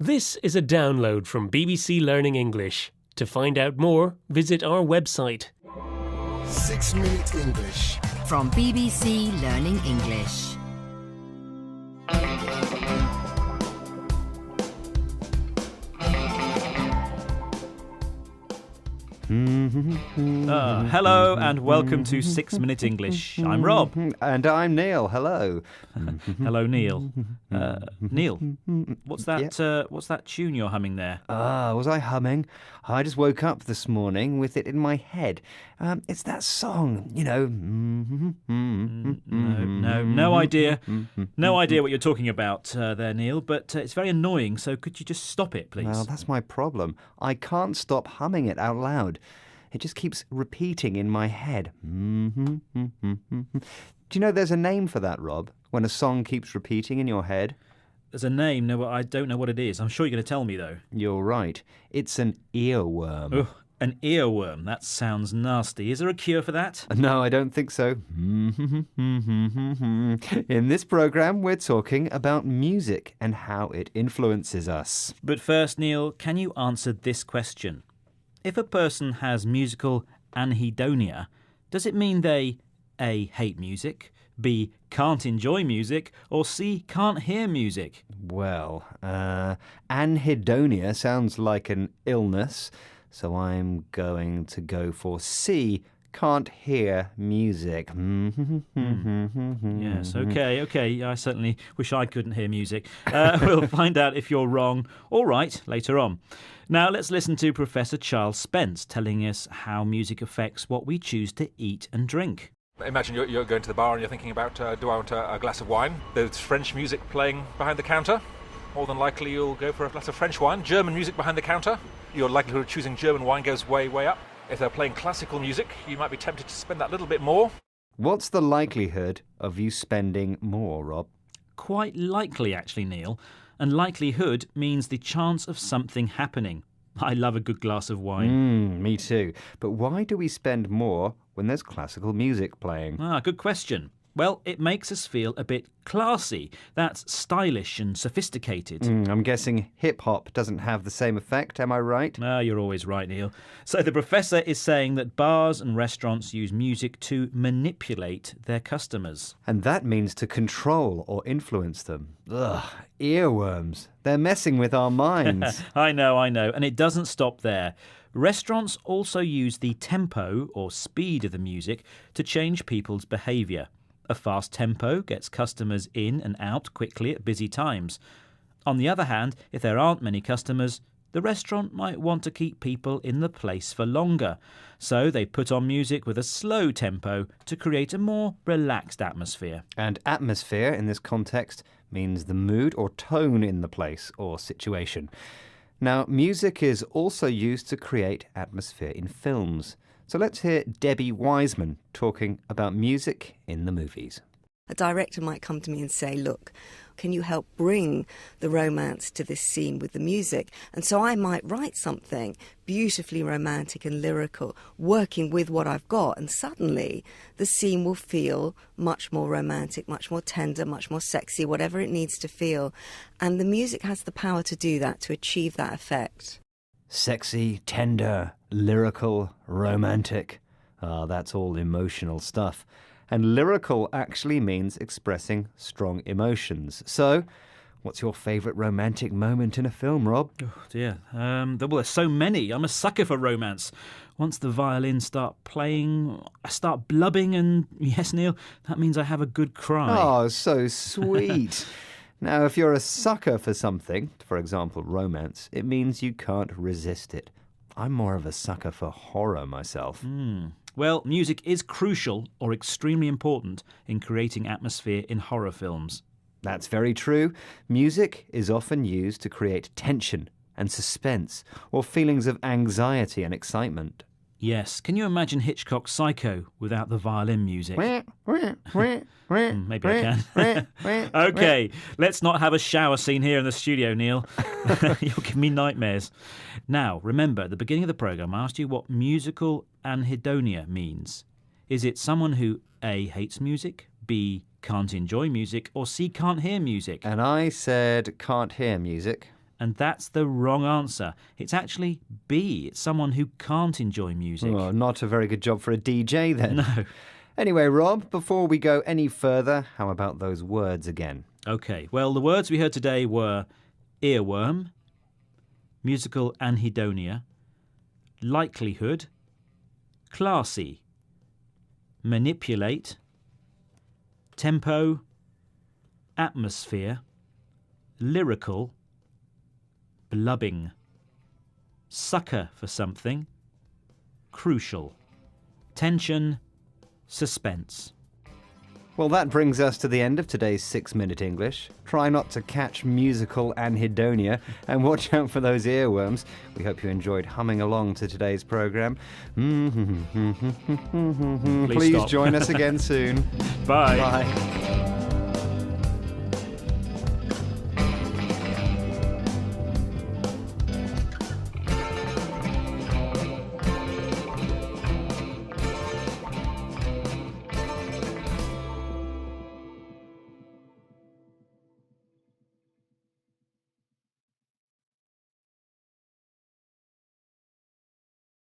This is a download from BBC Learning English. To find out more, visit our website. 6 Minute English. From BBC Learning English. Hello and welcome to 6 Minute English. I'm Rob. And I'm Neil. Hello. Hello, Neil. Neil, what's that tune you're humming there? Was I humming? I just woke up this morning with it in my head. It's that song, you know. No idea. No idea what you're talking about there, Neil, but it's very annoying, so could you just stop it, please? Well, that's my problem. I can't stop humming it out loud. It just keeps repeating in my head. Do you know there's a name for that, Rob? When a song keeps repeating in your head? There's a name. No, I don't know what it is. I'm sure you're going to tell me, though. You're right. It's an earworm. Oh, an earworm. That sounds nasty. Is there a cure for that? No, I don't think so. In this programme, we're talking about music and how it influences us. But first, Neil, can you answer this question? If a person has musical anhedonia, does it mean they A. hate music, B. can't enjoy music, or C. can't hear music? Well, anhedonia sounds like an illness, so I'm going to go for C. Can't hear music. Yes, okay. I certainly wish I couldn't hear music. We'll find out if you're wrong or right later on. Now let's listen to Professor Charles Spence telling us how music affects what we choose to eat and drink. Imagine you're going to the bar and you're thinking about, do I want a glass of wine? There's French music playing behind the counter. More than likely you'll go for a glass of French wine. German music behind the counter. Your likelihood of choosing German wine goes way, way up. If they're playing classical music, you might be tempted to spend that little bit more. What's the likelihood of you spending more, Rob? Quite likely, actually, Neil. And likelihood means the chance of something happening. I love a good glass of wine. Me too. But why do we spend more when there's classical music playing? Good question. Well, it makes us feel a bit classy. That's stylish and sophisticated. I'm guessing hip-hop doesn't have the same effect, am I right? You're always right, Neil. So the professor is saying that bars and restaurants use music to manipulate their customers. And that means to control or influence them. Ugh, earworms. They're messing with our minds. I know. And it doesn't stop there. Restaurants also use the tempo or speed of the music to change people's behaviour. A fast tempo gets customers in and out quickly at busy times. On the other hand, if there aren't many customers, the restaurant might want to keep people in the place for longer. So they put on music with a slow tempo to create a more relaxed atmosphere. And atmosphere in this context means the mood or tone in the place or situation. Now, music is also used to create atmosphere in films. So let's hear Debbie Wiseman talking about music in the movies. A director might come to me and say, look, can you help bring the romance to this scene with the music? And so I might write something beautifully romantic and lyrical, working with what I've got, and suddenly the scene will feel much more romantic, much more tender, much more sexy, whatever it needs to feel. And the music has the power to do that, to achieve that effect. Sexy, tender, lyrical, romantic. That's all emotional stuff. And lyrical actually means expressing strong emotions. So, what's your favourite romantic moment in a film, Rob? Oh, dear. There's so many. I'm a sucker for romance. Once the violins start playing, I start blubbing, and yes, Neil, that means I have a good cry. Oh, so sweet. Now, if you're a sucker for something, for example, romance, it means you can't resist it. I'm more of a sucker for horror myself. Well, music is crucial or extremely important in creating atmosphere in horror films. That's very true. Music is often used to create tension and suspense or feelings of anxiety and excitement. Yes. Can you imagine Hitchcock's Psycho without the violin music? Maybe I can. OK, let's not have a shower scene here in the studio, Neil. You'll give me nightmares. Now, remember, at the beginning of the programme, I asked you what musical anhedonia means. Is it someone who A, hates music, B, can't enjoy music, or C, can't hear music? And I said can't hear music. And that's the wrong answer. It's actually B. It's someone who can't enjoy music. Oh, not a very good job for a DJ then. No. Anyway, Rob, before we go any further, how about those words again? Okay, well, the words we heard today were earworm, musical anhedonia, likelihood, classy, manipulate, tempo, atmosphere, lyrical, blubbing, sucker for something, crucial, tension, suspense. Well, that brings us to the end of today's 6-Minute English. Try not to catch musical anhedonia and watch out for those earworms. We hope you enjoyed humming along to today's programme. Please stop. join us again soon. Bye. Bye.